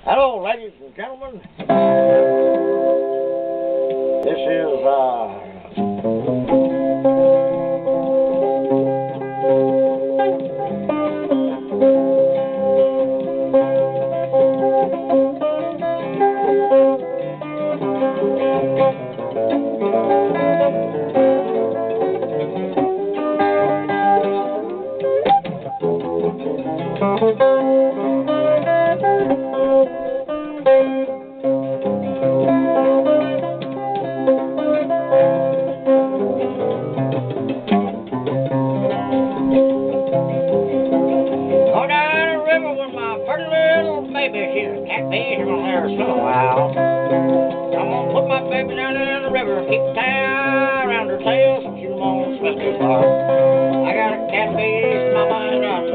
Hello, ladies and gentlemen. This is, go down the river with my pretty little baby. She's a catfish on there swimming wild. I'm gonna put my baby down in the river, keep the tie around her tail so she won't swim too far. I got a catfish mama and a